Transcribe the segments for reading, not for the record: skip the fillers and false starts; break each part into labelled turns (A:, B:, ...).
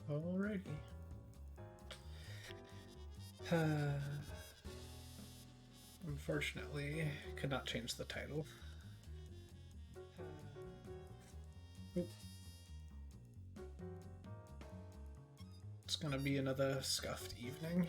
A: Alrighty. Unfortunately, could not change the title. Oop. It's gonna be another scuffed evening.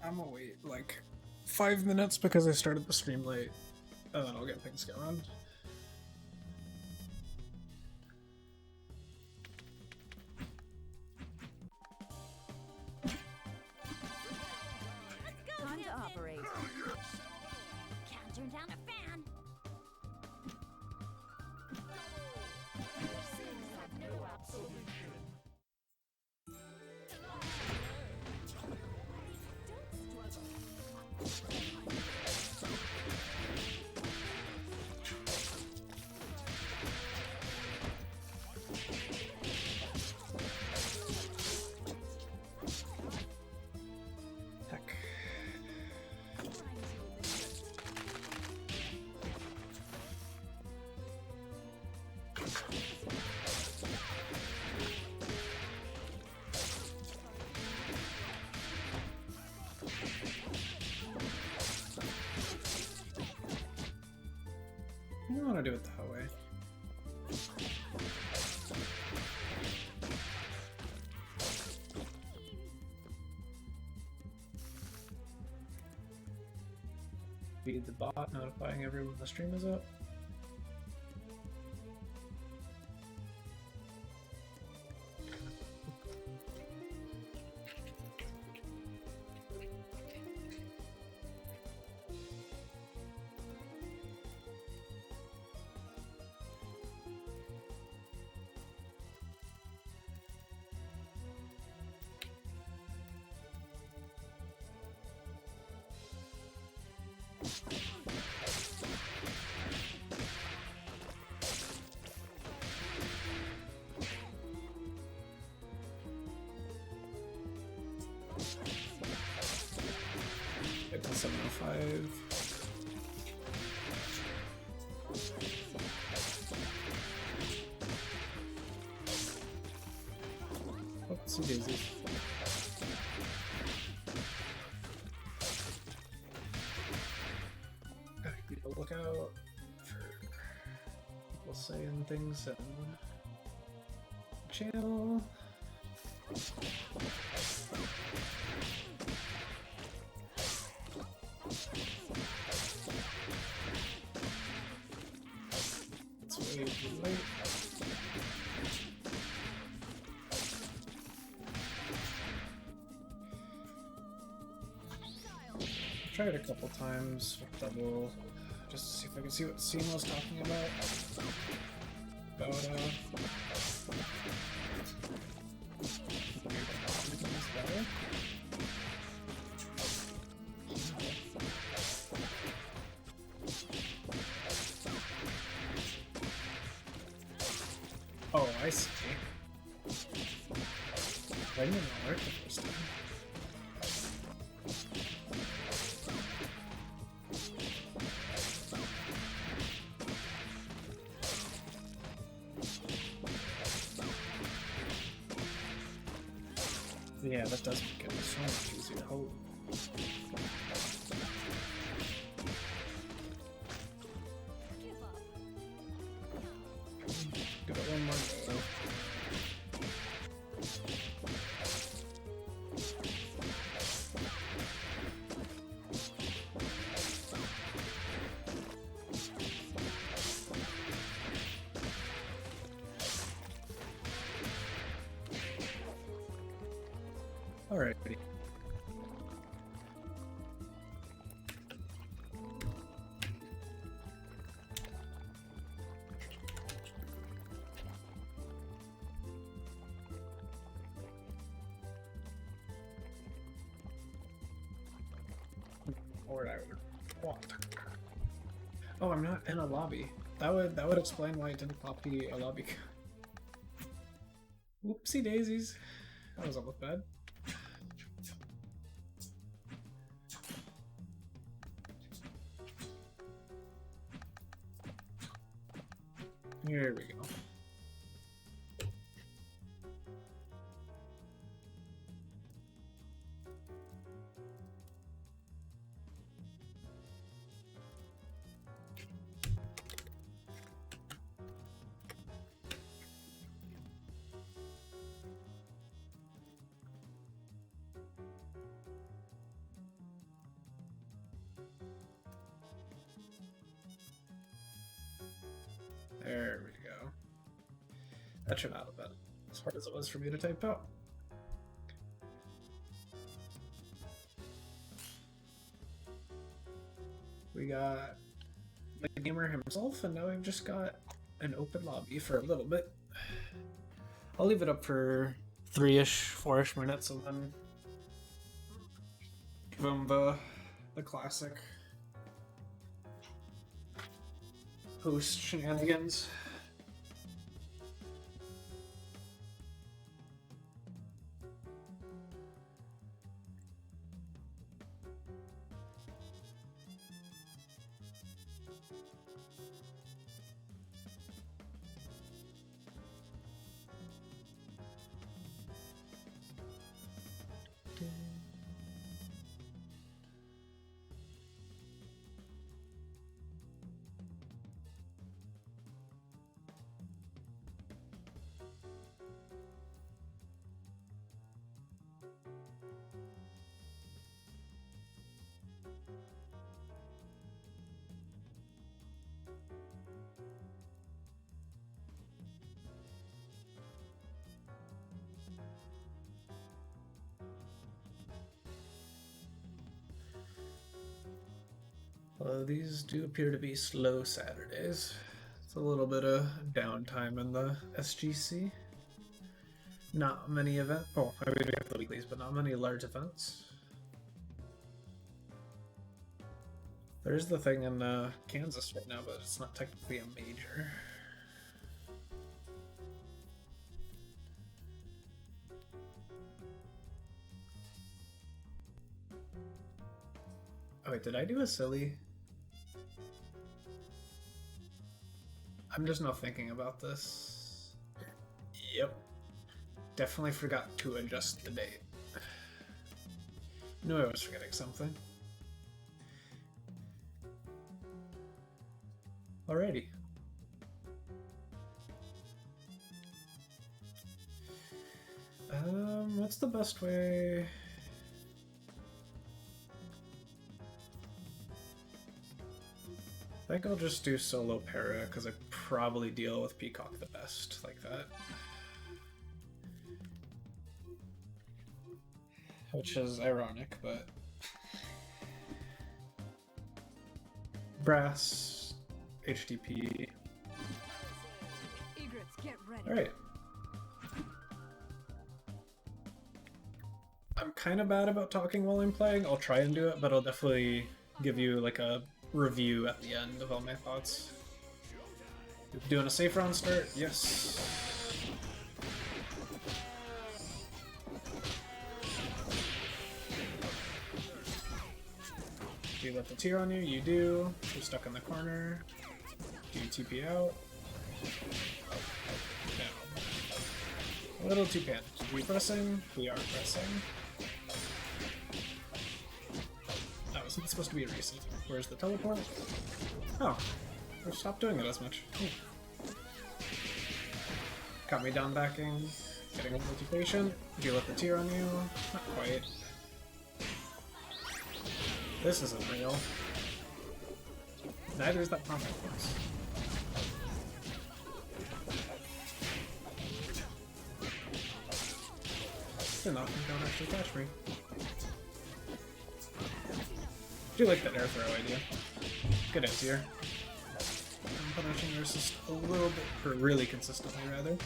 A: I'm gonna wait like 5 minutes because I started the stream late, and then I'll get things going.
B: Time to operate. Can't turn down a fan.
A: Heck. I don't want to do it that way. Feed the bot, notifying everyone the stream is up. It's 7:05. Oopsie daisy. Gotta keep a lookout for people saying things in the channel. It's way too late. Tried it a couple times with double, just to see if I can see what Scene was talking about. Oh, I see. I didn't alert the first time. Yeah, that does make it so much easier. Holy. Give it one more go. Alrighty. Or I would What? Oh, I'm not in a lobby. That would explain why it didn't copy a lobby. Whoopsie daisies. That was almost bad. Here we go. There we go. That should not have been as hard as it was for me to type out. We got the gamer himself, and now we've just got an open lobby for a little bit. I'll leave it up for 3-ish, 4-ish minutes, and then give him the classic post shenanigans. These do appear to be slow Saturdays. It's a little bit of downtime in the SGC. Not many events. Oh, I mean, we have the weeklies, but not many large events. There's the thing in Kansas right now, but it's not technically a major. Oh wait, did I do a silly? I'm just not thinking about this. Yep. Definitely forgot to adjust the date. Knew I was forgetting something. Alrighty. What's the best way? I think I'll just do solo para, because I probably deal with Peacock the best like that. Which is ironic, but... Brass, HTP. Alright. I'm kind of bad about talking while I'm playing. I'll try and do it, but I'll definitely give you like a review at the end of all my thoughts. Doing a safe round start? Yes. Do you let the tier on you? You do. You're stuck in the corner. Do you TP out? No. A little too panicked. Are we pressing? We are pressing. Oh, isn't it supposed to be a reset? Where's the teleport? Oh, I stopped doing it as much. Ooh. Got me down backing. Getting a little too patient. Do you let the tier on you? Not quite. This isn't real. Neither is that combat force. Did not think that would actually catch me. I do like that air throw idea. Good idea. I'm punishing your assist a little bit, or really consistently rather.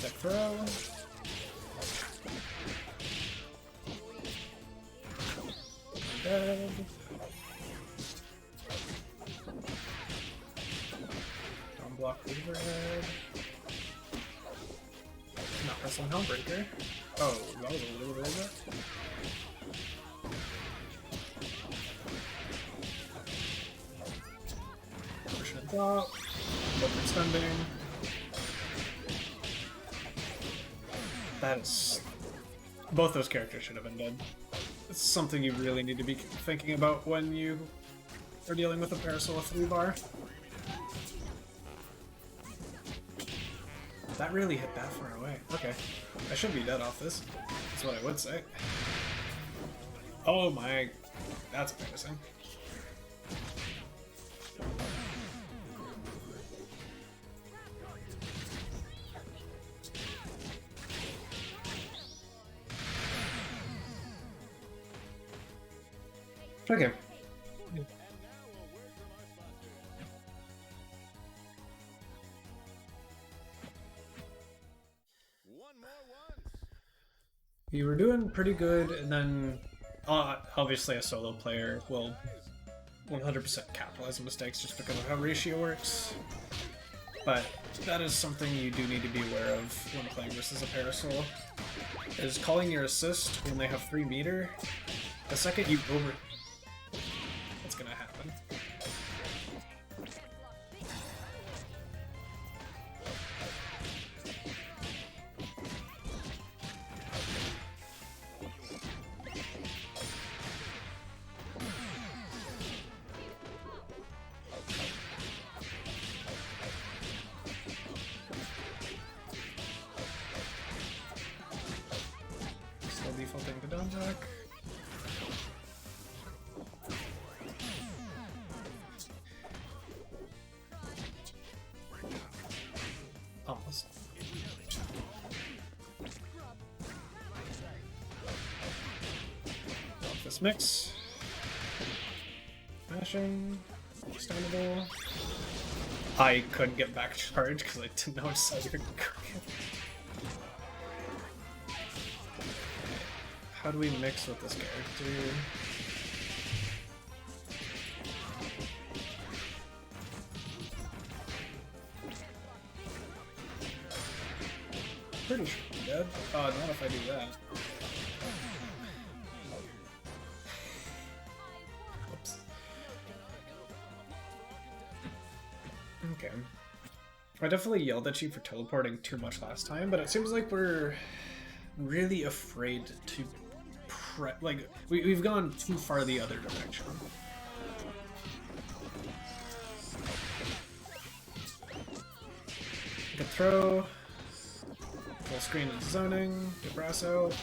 A: Deck throw. Dead. block overhead. Not wrestling Hellbreaker. Oh, that was a little bit of it. Push and drop. Look extending. That is... Both those characters should have been dead. It's something you really need to be thinking about when you are dealing with a Parasoul 3-bar. That really hit that far away. Okay. I should be dead off this. That's what I would say. Oh my... That's embarrassing. Okay. You were doing pretty good, and then obviously a solo player will 100% capitalize on mistakes just because of how ratio works. But that is something you do need to be aware of when playing versus a Parasoul. Is calling your assist when they have 3 meter. The second you over... What's gonna happen? Still defaulting to Dovodx. Almost. Off this mix. Mashing. Extendable. I couldn't get back charge because I didn't know which side you were going. How do we mix with this character? Pretty sure I'm dead. Not if I do that. Oops. Okay. I definitely yelled at you for teleporting too much last time, but it seems like we're really afraid to we've gone too far the other direction. Good throw. Full screen and zoning. Good brass out.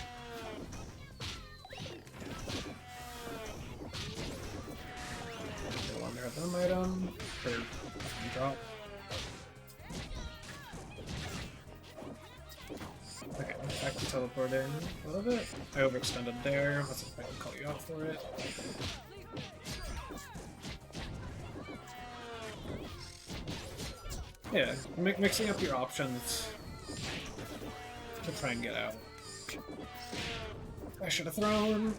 A: No longer have them item. Or drop. Okay, back to teleporting a little bit. I overextended there. Let's see if I can call you out for it. Yeah, mixing up your options to try and get out. I should have thrown.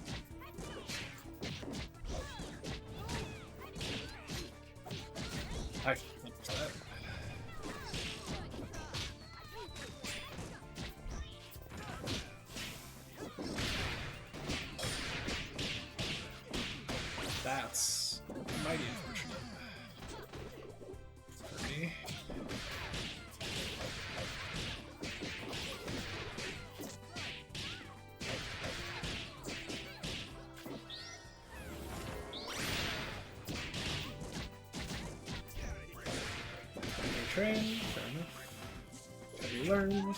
A: I missed that. That's mighty unfortunate for me. Train, fair enough. Have you learned?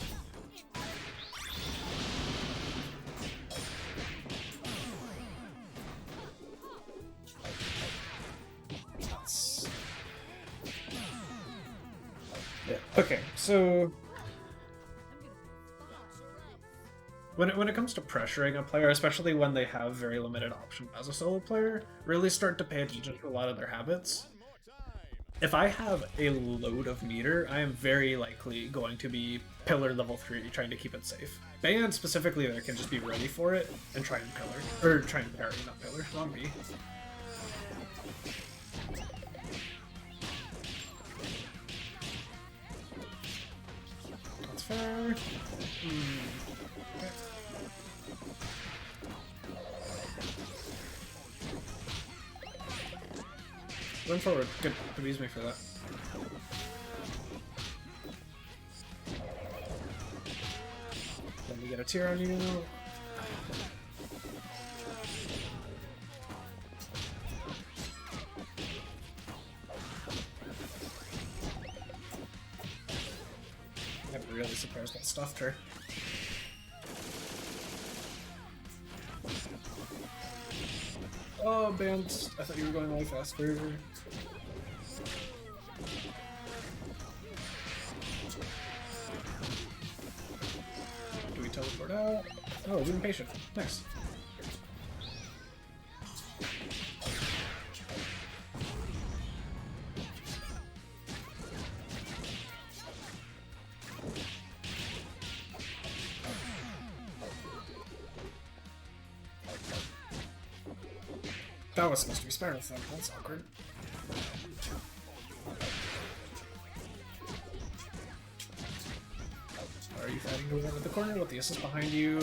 A: Yeah. Okay, so when it comes to pressuring a player, especially when they have very limited options as a solo player, really start to pay attention to a lot of their habits. If I have a load of meter, I am very likely going to be pillar level 3, trying to keep it safe. Band specifically there can just be ready for it and try and pillar. Or try and parry, not pillar. Wrong B. Okay. Run forward. Good. Abuse me for that. Let me get a tear on you. I'm really surprised that stuffed her. Oh, bands. I thought you were going way faster. Do we teleport out? Oh, being patient. Nice. That was supposed to be Spiral Thumb. That's awkward. Are you fighting to win into the corner with the assist behind you?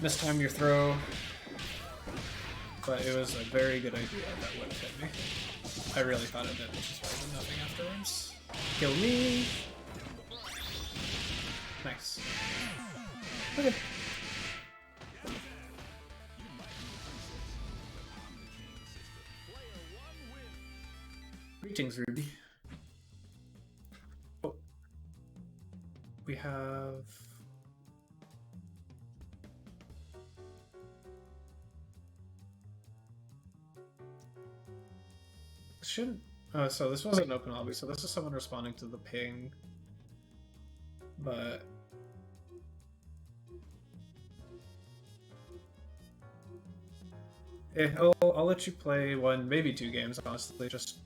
A: Mistimed your throw. But it was a very good idea that would have hit me. I really thought it did, which is why I did nothing afterwards. Kill me! Nice. Okay. Greetings, Ruby. Oh. We have... Shouldn't... Oh, so this wasn't an open lobby, so this is someone responding to the ping. But... I'll let you play one, maybe two games, honestly, just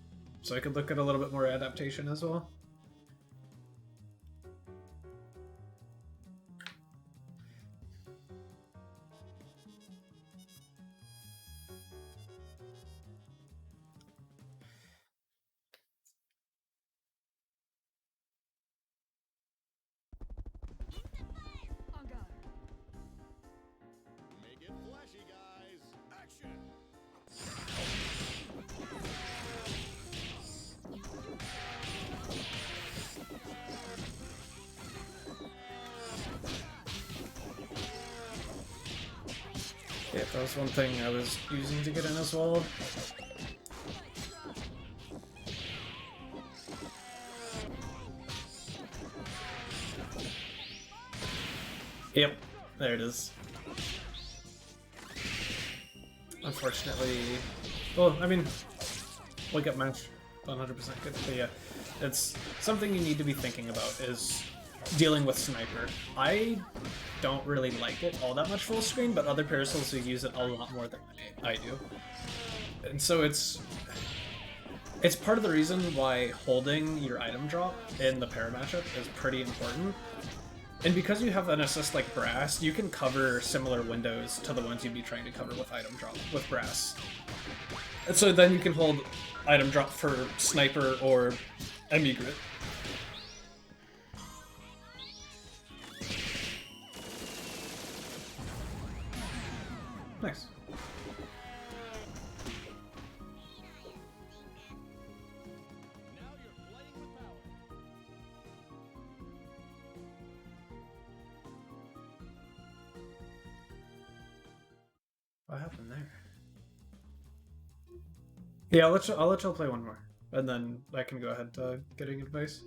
A: so I could look at a little bit more adaptation as well.
C: Make it flashy, guys. Action.
A: Yeah, that was one thing I was using to get in as well. Yep, there it is. Unfortunately, well, I mean, wake up match, 100% good, but yeah, it's something you need to be thinking about is dealing with Sniper. I don't really like it all that much full screen, but other Parasols who use it a lot more than I do. And so it's part of the reason why holding your item drop in the para matchup is pretty important. And because you have an assist like Brass, you can cover similar windows to the ones you'd be trying to cover with item drop with Brass. And so then you can hold item drop for Sniper or Emigrit. Nice.
C: Now you're playing with power.
A: What happened there? Yeah, I'll let y'all play one more, and then I can go ahead to getting advice.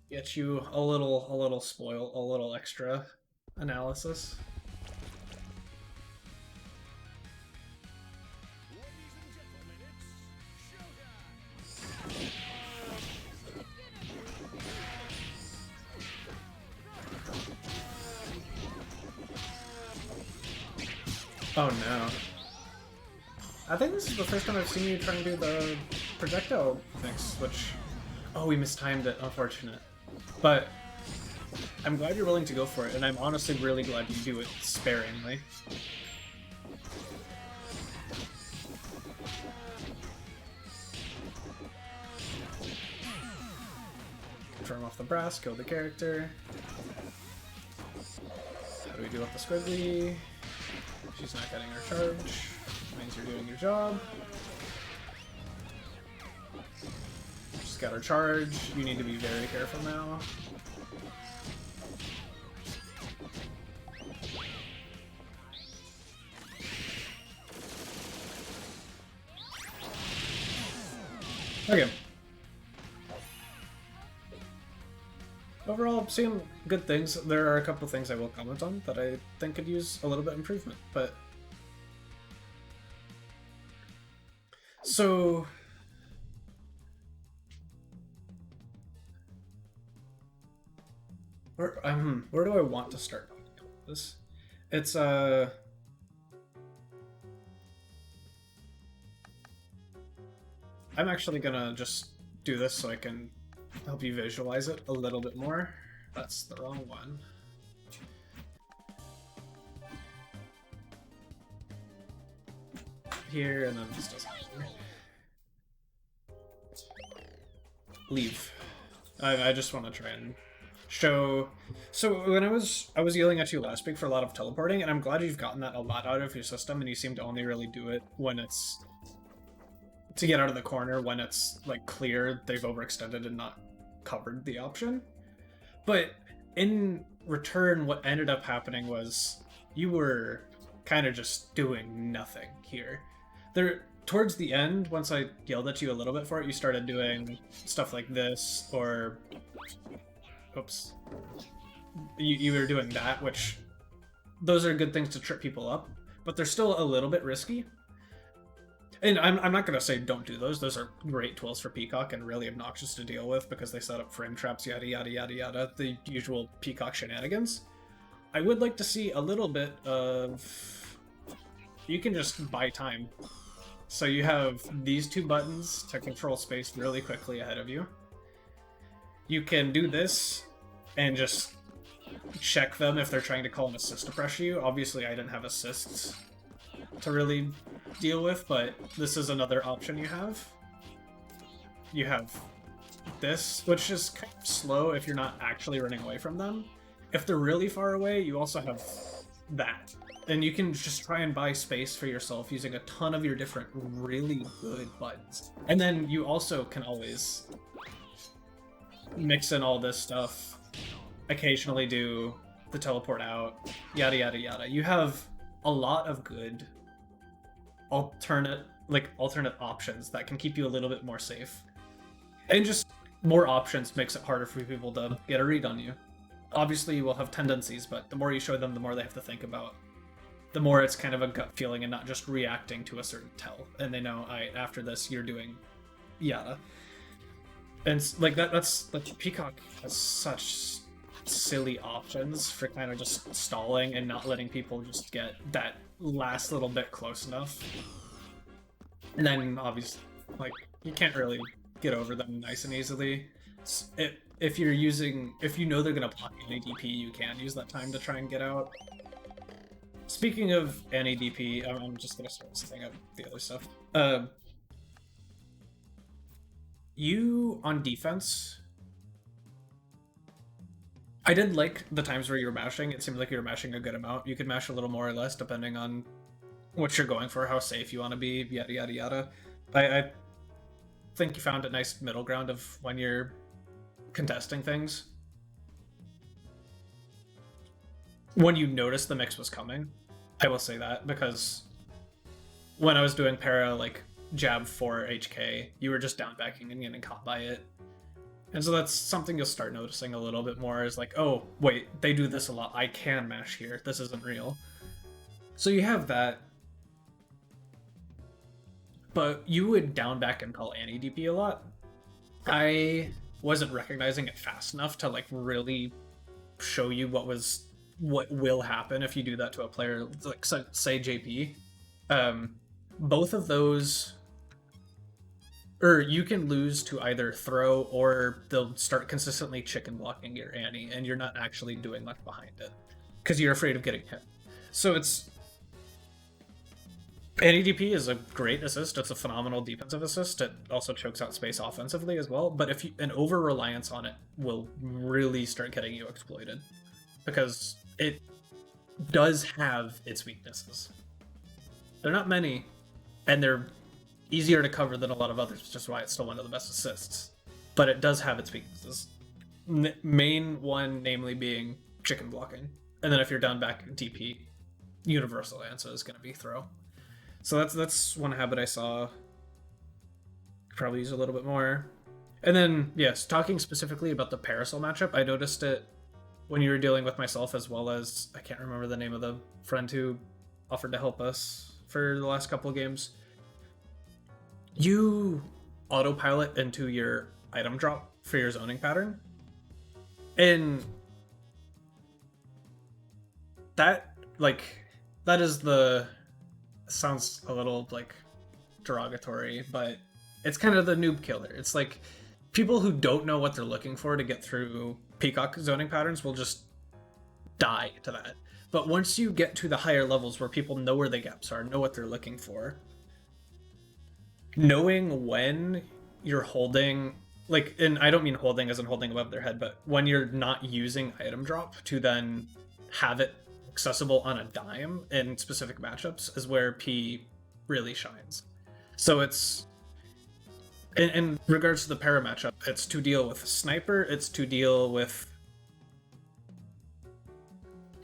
A: Get you a little spoil, a little extra analysis.
C: Ladies and gentlemen, it's showtime.
A: Oh no. I think this is the first time I've seen you try and do the projectile mix, which... Oh, we mistimed it, unfortunate. But I'm glad you're willing to go for it, and I'm honestly really glad you do it sparingly. Confirm off the brass, kill the character. How do we do with the squiggly? She's not getting her charge. Means you're doing your job. She's got her charge. You need to be very careful now. Okay. Overall, I'm seeing good things. There are a couple things I will comment on that I think could use a little bit of improvement, but... So... Where do I want to start talking about this? It's, I'm actually gonna just do this so I can help you visualize it a little bit more. That's the wrong one. Here, and then this doesn't matter. Leave. I just want to try and show... So when I was yelling at you last week for a lot of teleporting, and I'm glad you've gotten that a lot out of your system, and you seem to only really do it when it's... to get out of the corner when it's, like, clear they've overextended and not covered the option. But in return, what ended up happening was you were kind of just doing nothing here. Towards the end, once I yelled at you a little bit for it, you started doing stuff like this, or... Oops. You were doing that, which... Those are good things to trip people up, but they're still a little bit risky. And I'm not going to say don't do those. Those are great tools for Peacock and really obnoxious to deal with because they set up frame traps, yada, yada, yada, yada, the usual Peacock shenanigans. I would like to see a little bit of... You can just buy time. So you have these two buttons to control space really quickly ahead of you. You can do this and just check them if they're trying to call an assist to pressure you. Obviously, I didn't have assists to really deal with, but this is another option you have. You have this, which is kind of slow if you're not actually running away from them. If they're really far away, you also have that. And you can just try and buy space for yourself using a ton of your different really good buttons. And then you also can always mix in all this stuff, occasionally do the teleport out, yada yada yada. You have a lot of good alternate options that can keep you a little bit more safe. And just more options makes it harder for people to get a read on you. Obviously you will have tendencies, but the more you show them, the more they have to think about. The more it's kind of a gut feeling and not just reacting to a certain tell. And they know, alright, after this you're doing yada. And like that's like Peacock has such silly options for kind of just stalling and not letting people just get that last little bit close enough. And then obviously, like, you can't really get over them nice and easily. If you know they're gonna block any DP, you can use that time to try and get out. Speaking of any DP, I'm just gonna start setting up the other stuff. You on defense, I did like the times where you were mashing. It seemed like you were mashing a good amount. You could mash a little more or less depending on what you're going for, how safe you want to be, yada yada yada. I think you found a nice middle ground of when you're contesting things. When you noticed the mix was coming, I will say that, because when I was doing para, like, jab 4 HK, you were just down backing and getting caught by it. And so that's something you'll start noticing a little bit more, is like, oh, wait, they do this a lot. I can mash here. This isn't real. So you have that. But you would down back and call anti-DP a lot. I wasn't recognizing it fast enough to, like, really show you what will happen if you do that to a player, like, say JP. Both of those or you can lose to either throw or they'll start consistently chicken blocking your Annie, and you're not actually doing much behind it because you're afraid of getting hit. So it's Annie DP is a great assist. It's a phenomenal defensive assist. It also chokes out space offensively as well. But if you, an over reliance on it will really start getting you exploited because it does have its weaknesses. They're not many, and they're easier to cover than a lot of others, which is why it's still one of the best assists. But it does have its weaknesses. Main one, namely, being chicken blocking. And then if you're down back DP, universal answer is going to be throw. So that's one habit I saw. Could probably use a little bit more. And then, yes, talking specifically about the Parasol matchup, I noticed it when you were dealing with myself as well as, I can't remember the name of the friend who offered to help us for the last couple of games. You autopilot into your item drop for your zoning pattern. And that, like, that is the... sounds a little, like, derogatory, but it's kind of the noob killer. It's like, people who don't know what they're looking for to get through Peacock zoning patterns will just die to that. But once you get to the higher levels where people know where the gaps are, know what they're looking for, knowing when you're holding, like, and I don't mean holding as in holding above their head, but when you're not using item drop to then have it accessible on a dime in specific matchups is where P really shines. So it's, in regards to the para matchup, it's to deal with Sniper, it's to deal with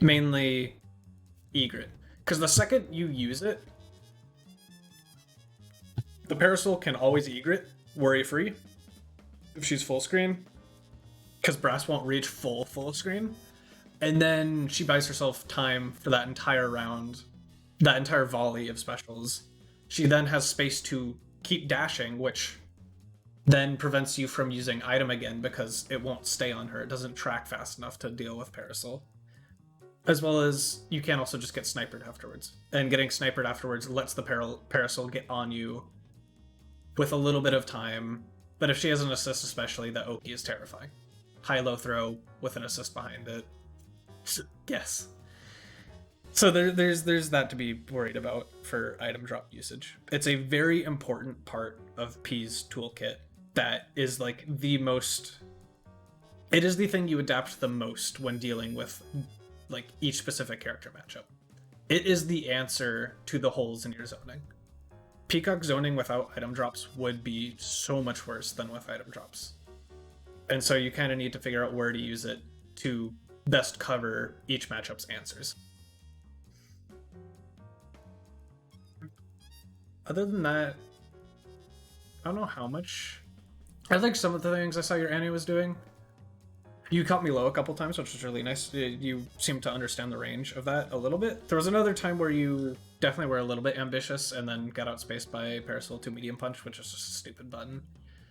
A: mainly Egret. Because the second you use it, the Parasol can always Egret, worry-free, if she's full screen, because Brass won't reach full screen. And then she buys herself time for that entire round, that entire volley of specials. She then has space to keep dashing, which then prevents you from using item again because it won't stay on her. It doesn't track fast enough to deal with Parasol. As well as you can also just get sniped afterwards. And getting sniped afterwards lets the Parasol get on you with a little bit of time. But if she has an assist especially, that Oki is terrifying. High-low throw with an assist behind it. Yes. So there's that to be worried about for item drop usage. It's a very important part of P's toolkit that is like the most... It is the thing you adapt the most when dealing with like each specific character matchup. It is the answer to the holes in your zoning. Peacock zoning without item drops would be so much worse than with item drops. And so you kind of need to figure out where to use it to best cover each matchup's answers. Other than that, I don't know how much. I like some of the things I saw your Annie was doing. You caught me low a couple times, which was really nice. You seem to understand the range of that a little bit. There was another time where you definitely were a little bit ambitious and then got outspaced by Parasol to medium punch, which is just a stupid button.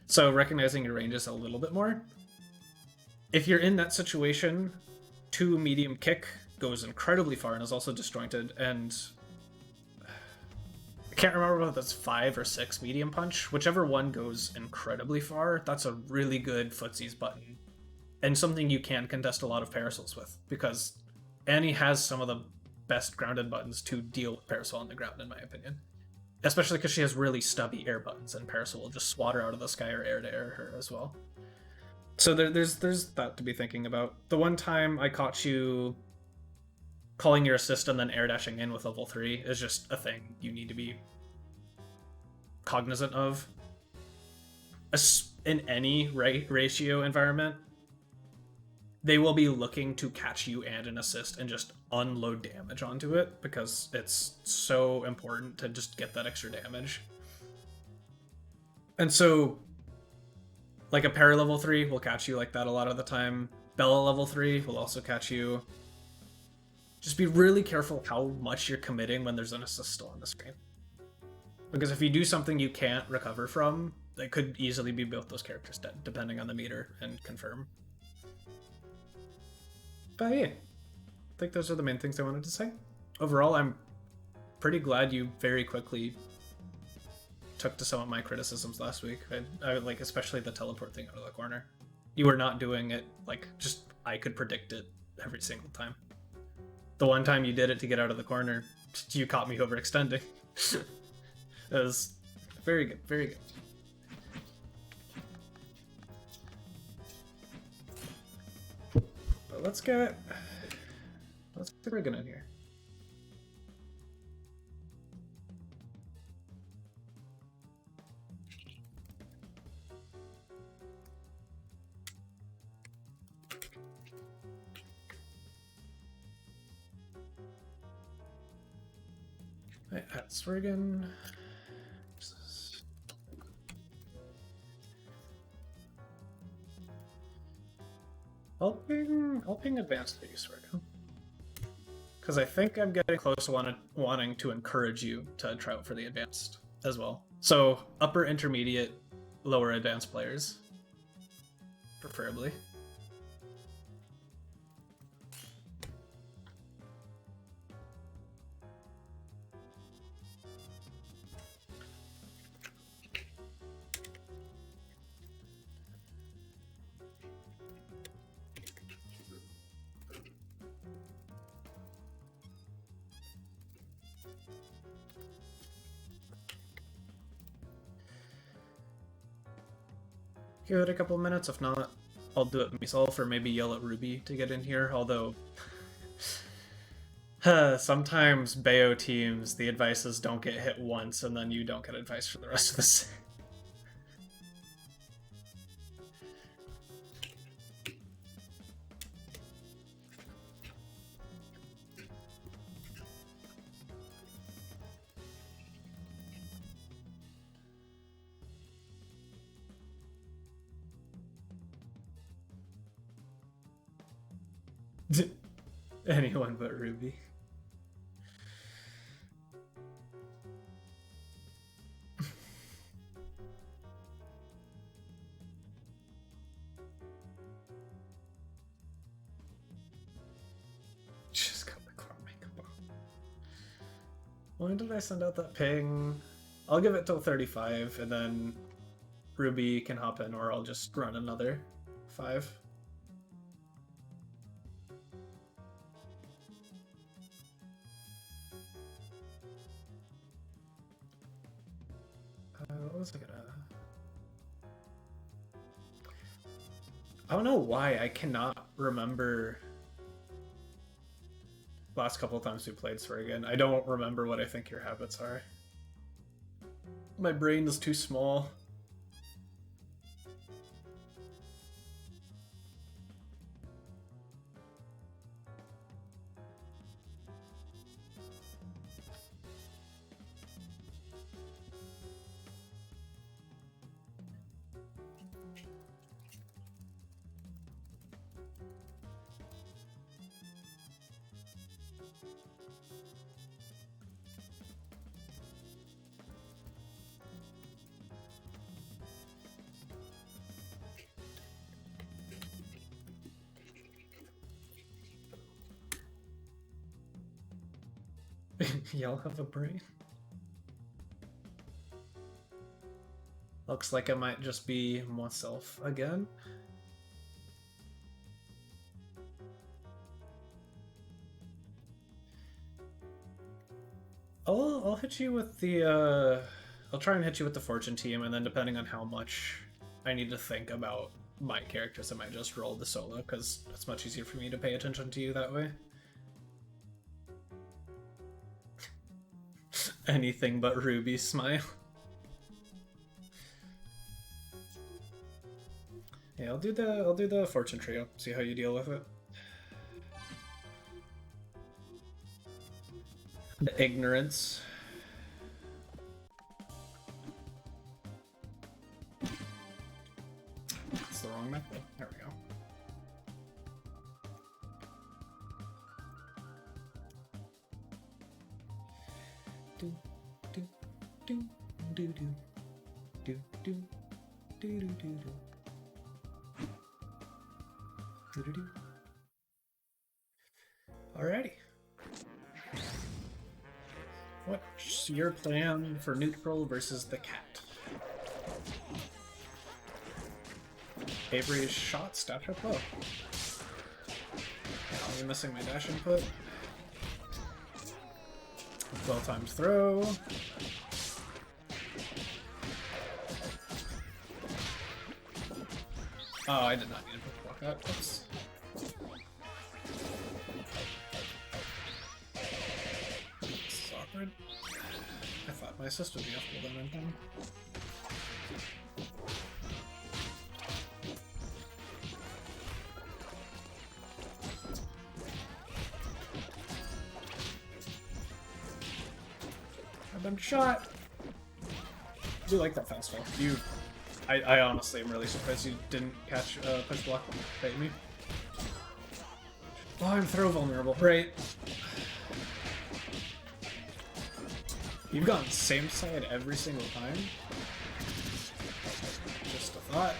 A: So recognizing your ranges a little bit more. If you're in that situation, 2 medium kick goes incredibly far and is also disjointed, and I can't remember whether that's 5 or 6 medium punch. Whichever one goes incredibly far, that's a really good footsies button. And something you can contest a lot of Parasols with, because Annie has some of the best grounded buttons to deal with Parasol on the ground, in my opinion. Especially because she has really stubby air buttons, and Parasol will just swat her out of the sky or air to air her as well. So there's that to be thinking about. The one time I caught you calling your assist and then air dashing in with level 3 is just a thing you need to be cognizant of. In any ratio environment, they will be looking to catch you and an assist and just unload damage onto it because it's so important to just get that extra damage. And so, like a para level 3 will catch you like that a lot of the time. Bella level 3 will also catch you. Just be really careful how much you're committing when there's an assist still on the screen. Because if you do something you can't recover from, it could easily be both those characters dead, depending on the meter and confirm. But yeah, I think those are the main things I wanted to say. Overall, I'm pretty glad you very quickly took to some of my criticisms last week. I like, especially the teleport thing out of the corner. You were not doing it like just I could predict it every single time. The one time you did it to get out of the corner, you caught me overextending. It was very good, very good. But let's get Swergin in here. Right, at Swergin. I'll ping advanced for you, Swergin. Because I think I'm getting close to wanting to encourage you to try out for the advanced as well. So upper intermediate, lower advanced players, preferably. Give it a couple minutes, if not, I'll do it myself, or maybe yell at Ruby to get in here, although sometimes Bayo teams, the advices don't get hit once, and then you don't get advice for the rest of the Anyone but Ruby. Just got the car makeup on. When did I send out that ping? I'll give it till 35, and then Ruby can hop in, or I'll just run another 5. What was I gonna... I don't know why I cannot remember last couple of times we played Swergin. I don't remember what I think your habits are. My brain is too small. Y'all have a brain? Looks like I might just be myself again. I'll hit you with the I'll try and hit you with the fortune team, and then depending on how much I need to think about my characters, I might just roll the solo, because it's much easier for me to pay attention to you that way. Anything but Ruby smile. Yeah, I'll do the fortune trio. See how you deal with it. The ignorance. That's the wrong method. There we go. Do do do do do do do do do do do do. Alrighty. What's your plan for neutral versus the cat? Avery's shot stabbed her bow. I'm missing my dash input. Well-timed throw. Oh, I did not need to block that. Oops. This is awkward. I thought my assist would be off cooldown in time. I've been shot! I do like that fastball. I honestly am really surprised you didn't catch push block bait me. Oh, I'm throw vulnerable. Right. You've gone same side every single time? Just a thought.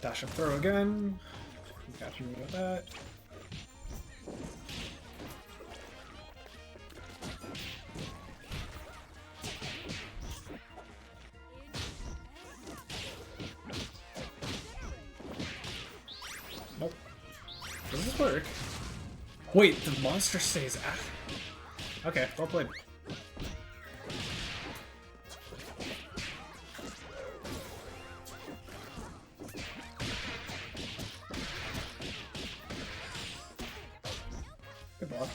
A: Dash and throw again. Catching me with that. Nope. Does this work? Wait, the monster stays after. Okay, well played. Good ball.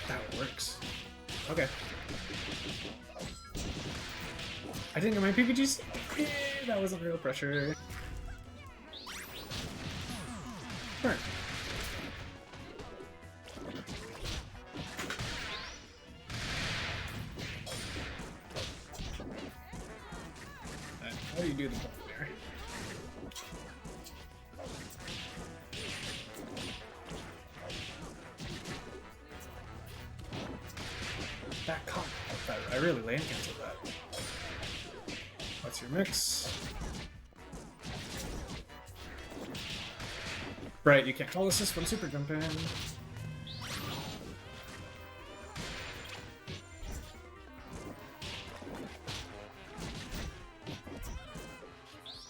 A: That works. Okay. I didn't get my PPGs. That wasn't real pressure. Burn. How do you do the ball there? That caught. I really land canceled that. What's your mix? Right, you can't call assist from super jump in.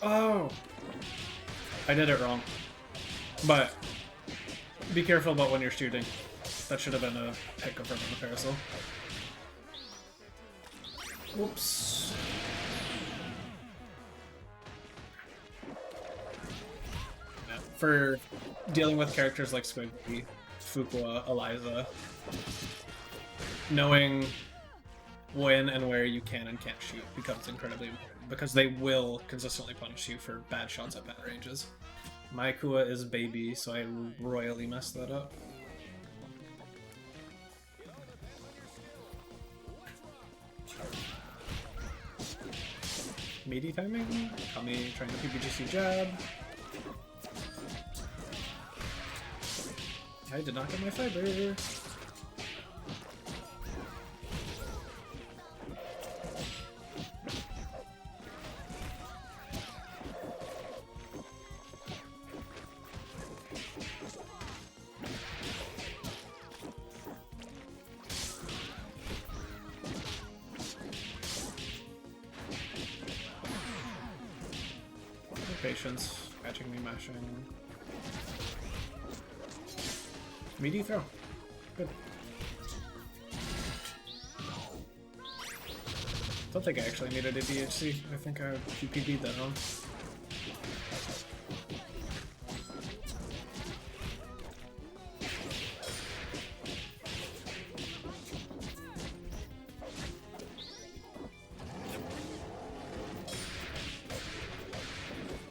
A: Oh! I did it wrong. But be careful about when you're shooting. That should have been a pick over the parasol. Whoops. Yeah, for dealing with characters like Squiggy, Fuqua, Eliza, knowing when and where you can and can't shoot becomes incredibly important, because they will consistently punish you for bad shots at bad ranges. My Kua is baby, so I royally messed that up. Meaty timing? Kami trying to PPGC jab. I did not get my fiber. Patience, catching me mashing. Meaty throw. Good. Don't think I actually needed a DHC. I think I GPB'd that wrong.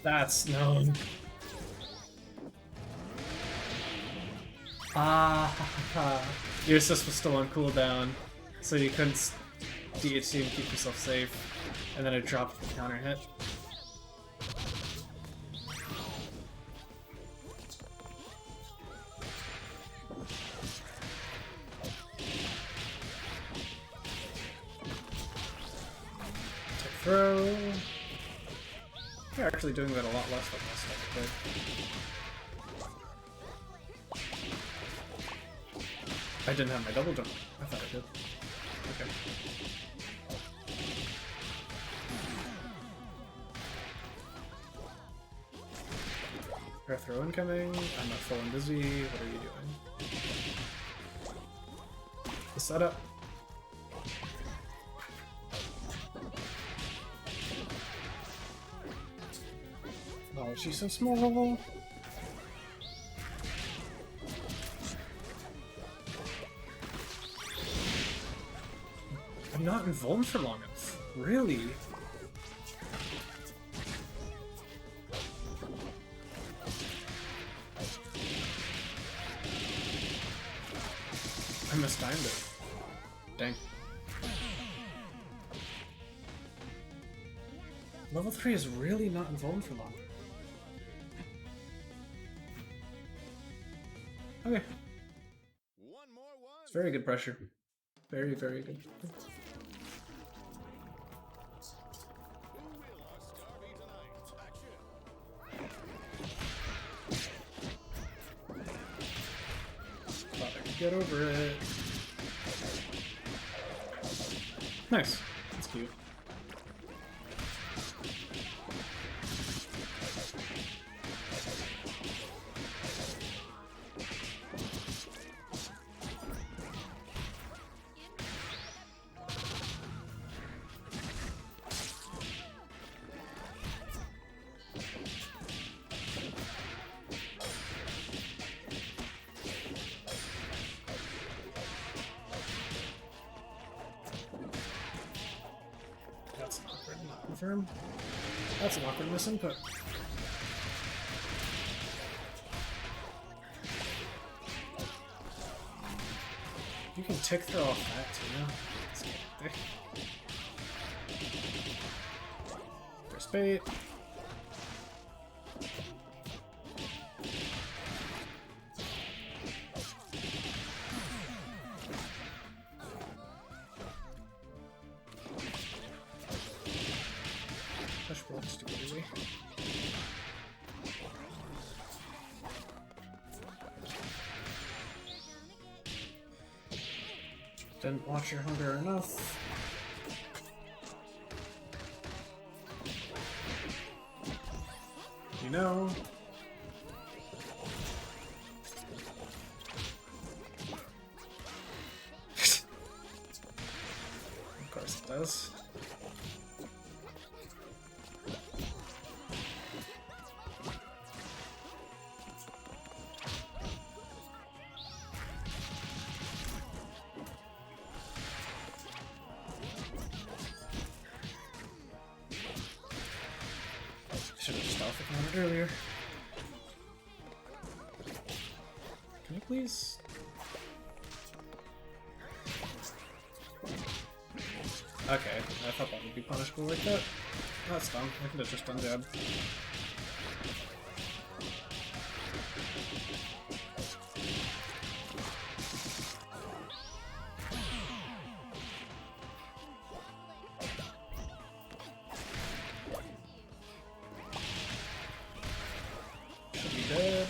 A: That's known. Ah, your assist was still on cooldown, so you couldn't DHC and keep yourself safe, and then it dropped the counter hit. Tech throw. You're actually doing that a lot less than last time I played. I didn't have my double jump. I thought I did. Okay. Air throw incoming. I'm not full and busy. What are you doing? The setup. Oh, she's so small. I'm not involved for long enough. Really? I mistimed it. Dang. Level 3 is really not involved for long. Okay.
C: One more one.
A: It's very good pressure. Very, very good.
C: Who will our star be tonight? Action.
A: Thought I could get over it. Nice. That's cute. That's an awkward not confirm. That's an awkward misinput. You can tick throw off that too. Let's get there. There's bait. Push blocks too easy. Didn't watch your hunger enough. You know. Of course it does. Should have just alpha counted earlier. Can you please? Okay, I thought that would be punishable like that. That's dumb. I could have just done jab. Should be dead.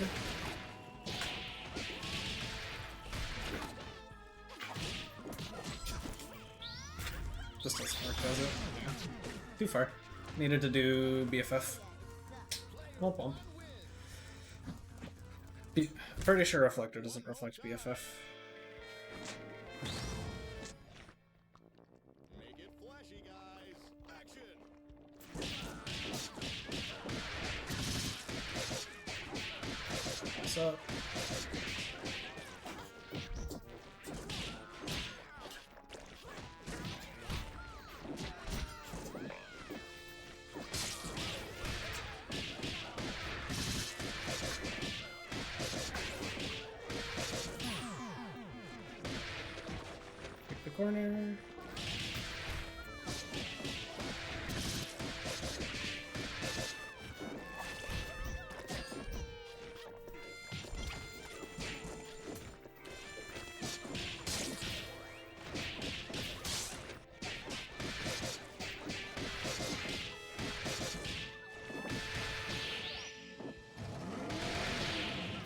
A: Just as smart does it. Yeah. Too far. Needed to do BFF. Womp womp. Pretty sure Reflector doesn't reflect BFF.
C: Make it flashy, guys. Action.
A: What's up? Pick the corner.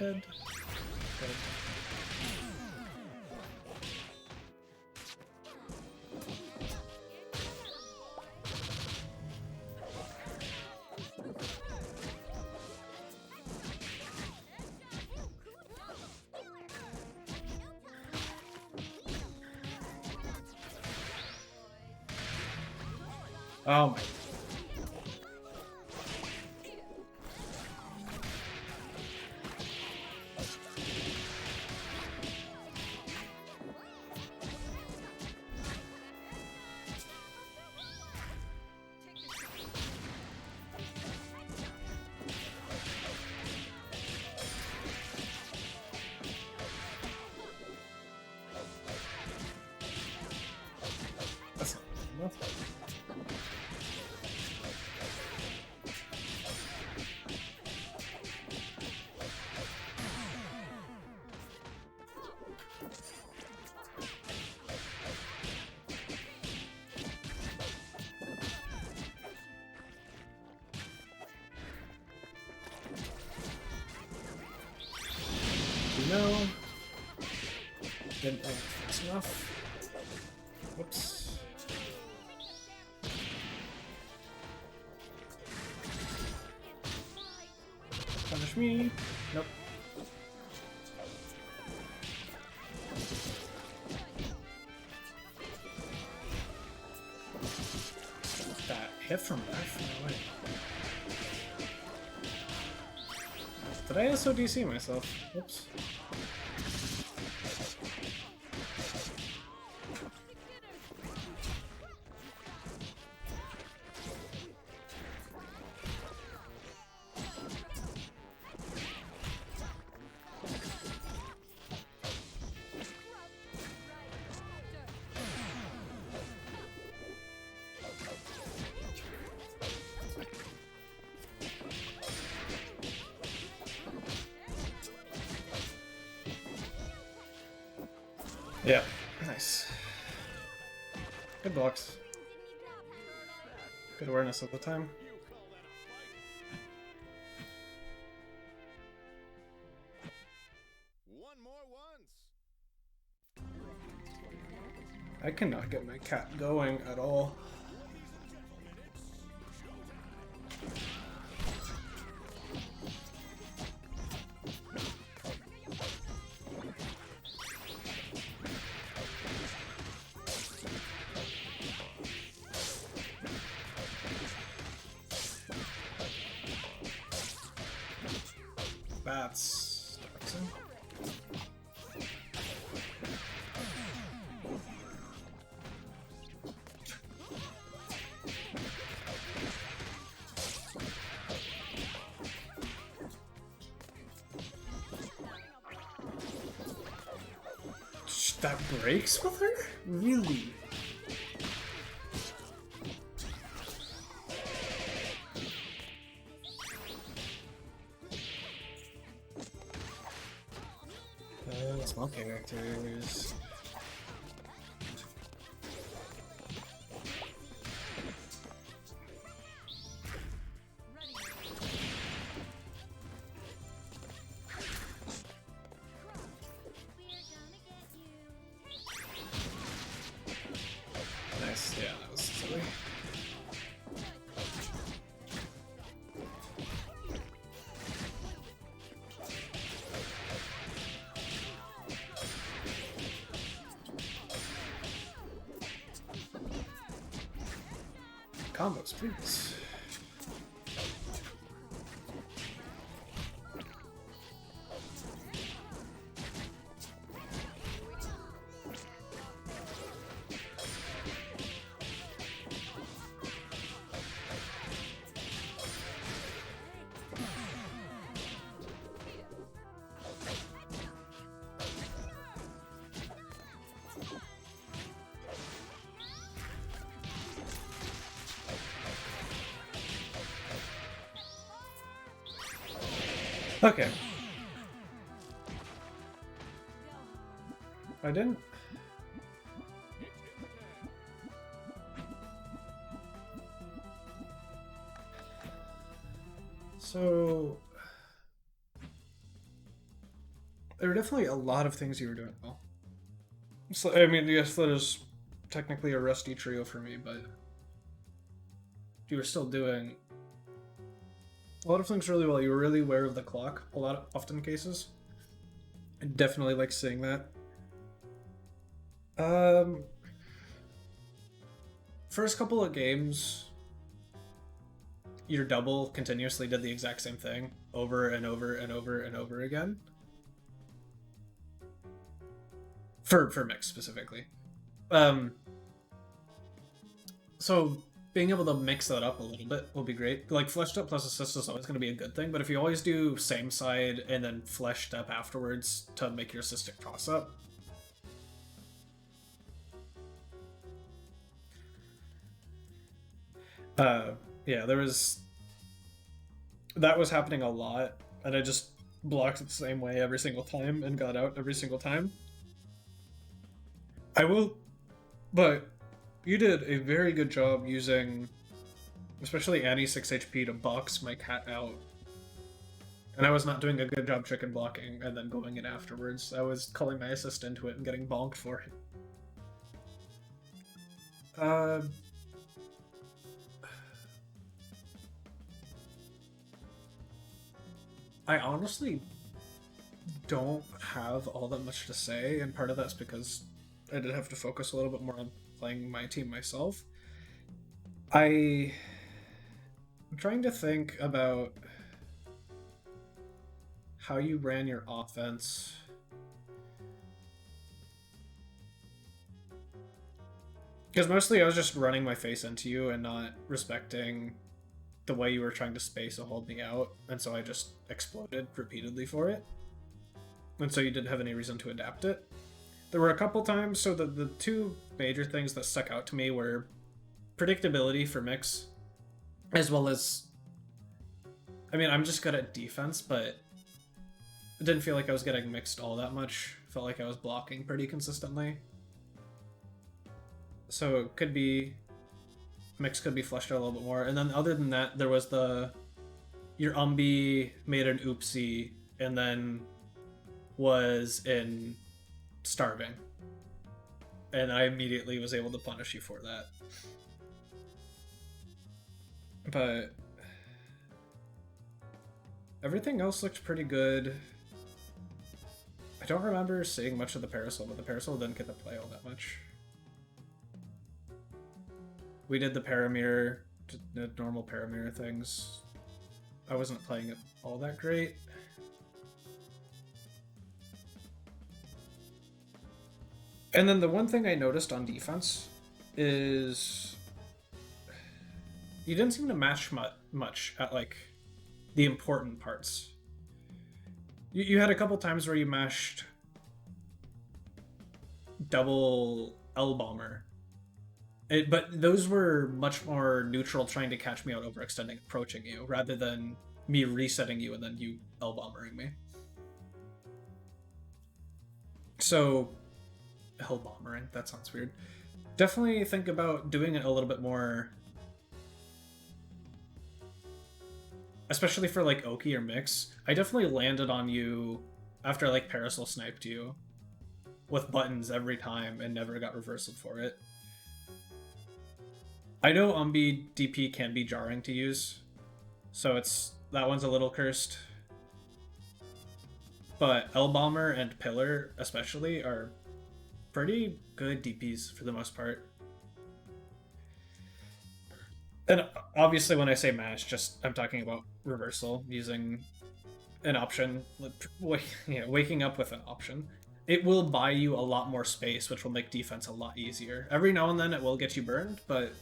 A: dead? Dead. Oh my. That's not enough. No. Didn't think that's enough. Whoops. Punish me. Nope. That hit from left? No way. Did I also DC myself? Oops. Yeah, nice. Good blocks. Good awareness at the time.
C: One more once.
A: I cannot get my cat going at all. That's toxin. That breaks with her? Really? Small characters. Nice, yeah, that was silly. Combos, please. Okay. I didn't. So there were definitely a lot of things you were doing well. So, I mean, yes, that is technically a rusty trio for me, but you were still doing a lot of things really well. You were really aware of the clock, often cases. I definitely like seeing that. First couple of games, your double continuously did the exact same thing over and over and over and over again. For mix specifically. So being able to mix that up a little bit will be great. Like fleshed up plus assist is always going to be a good thing, but if you always do same side and then fleshed up afterwards to make your assistic toss up, yeah, that was happening a lot, and I just blocked it the same way every single time and got out every single time. But you did a very good job using, especially Annie 6 HP to box my cat out. And I was not doing a good job chicken blocking and then going in afterwards. I was calling my assist into it and getting bonked for it. I honestly don't have all that much to say, and part of that's because I did have to focus a little bit more on playing my team myself. I'm trying to think about how you ran your offense. Because mostly I was just running my face into you and not respecting the way you were trying to space or hold me out, and so I just exploded repeatedly for it. And so you didn't have any reason to adapt it. There were a couple times, so the two major things that stuck out to me were predictability for mix, as well as, I mean, I'm just good at defense, but it didn't feel like I was getting mixed all that much. Felt like I was blocking pretty consistently. So it could be, mix could be fleshed out a little bit more. And then other than that, there was your Umbi made an oopsie and then was in starving. And I immediately was able to punish you for that. But everything else looked pretty good. I don't remember seeing much of the Parasol, but the Parasol didn't get to play all that much. We did the Paramirror, the normal Paramirror things. I wasn't playing it all that great. And then the one thing I noticed on defense is you didn't seem to match much at like the important parts. You had a couple times where you mashed double L-Bomber. But those were much more neutral, trying to catch me out overextending, approaching you, rather than me resetting you and then you L-Bombering me. So, L-Bombering, that sounds weird. Definitely think about doing it a little bit more, especially for like Oki or Mix. I definitely landed on you after like Parasol sniped you with buttons every time and never got reversaled for it. I know Umbi DP can be jarring to use, so that one's a little cursed. But L-Bomber and Pillar especially are pretty good DPs for the most part. And obviously when I say mash, I'm talking about reversal, using an option, waking up with an option. It will buy you a lot more space, which will make defense a lot easier. Every now and then it will get you burned, but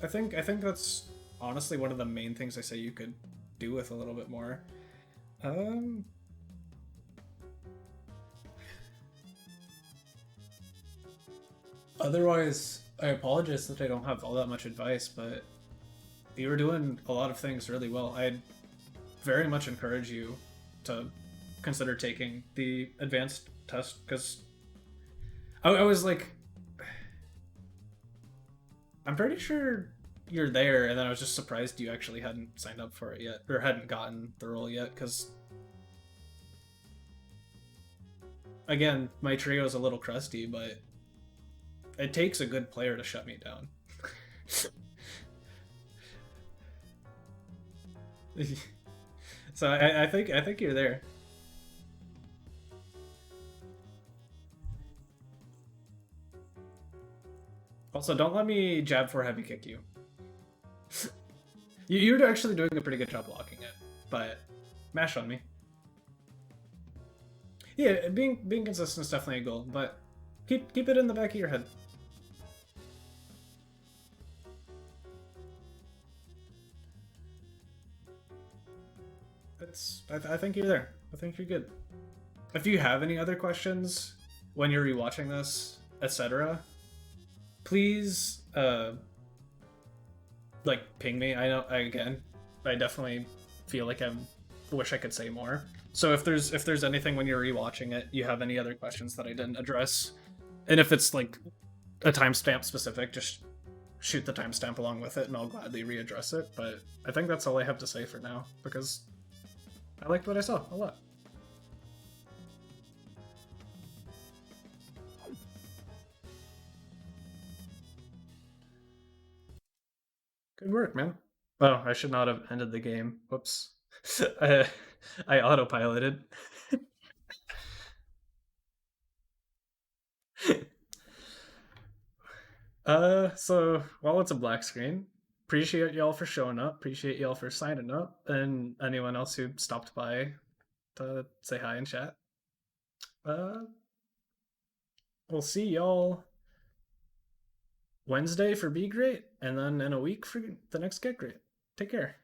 A: I think that's honestly one of the main things I say you could do with a little bit more. Otherwise, I apologize that I don't have all that much advice, but you were doing a lot of things really well. I'd very much encourage you to consider taking the advanced test, because I was like, I'm pretty sure you're there, and then I was just surprised you actually hadn't signed up for it yet, or hadn't gotten the role yet, because again, my trio is a little crusty, but it takes a good player to shut me down. So I think you're there. Also, don't let me jab for heavy kick you. You're actually doing a pretty good job blocking it, but mash on me. Yeah, being consistent is definitely a goal, but keep it in the back of your head. I think you're there. I think you're good. If you have any other questions when you're rewatching this, etc., please like ping me. I definitely feel like I wish I could say more. So if there's anything when you're rewatching it, you have any other questions that I didn't address, and if it's like a timestamp specific, just shoot the timestamp along with it, and I'll gladly readdress it. But I think that's all I have to say for now because I liked what I saw a lot. Good work, man. Oh, I should not have ended the game. Whoops. I, I autopiloted. So while it's a black screen, appreciate y'all for showing up. Appreciate y'all for signing up, and anyone else who stopped by to say hi and chat. Uh, we'll see y'all Wednesday for Be Great, and then in a week for the next Get Great. Take care.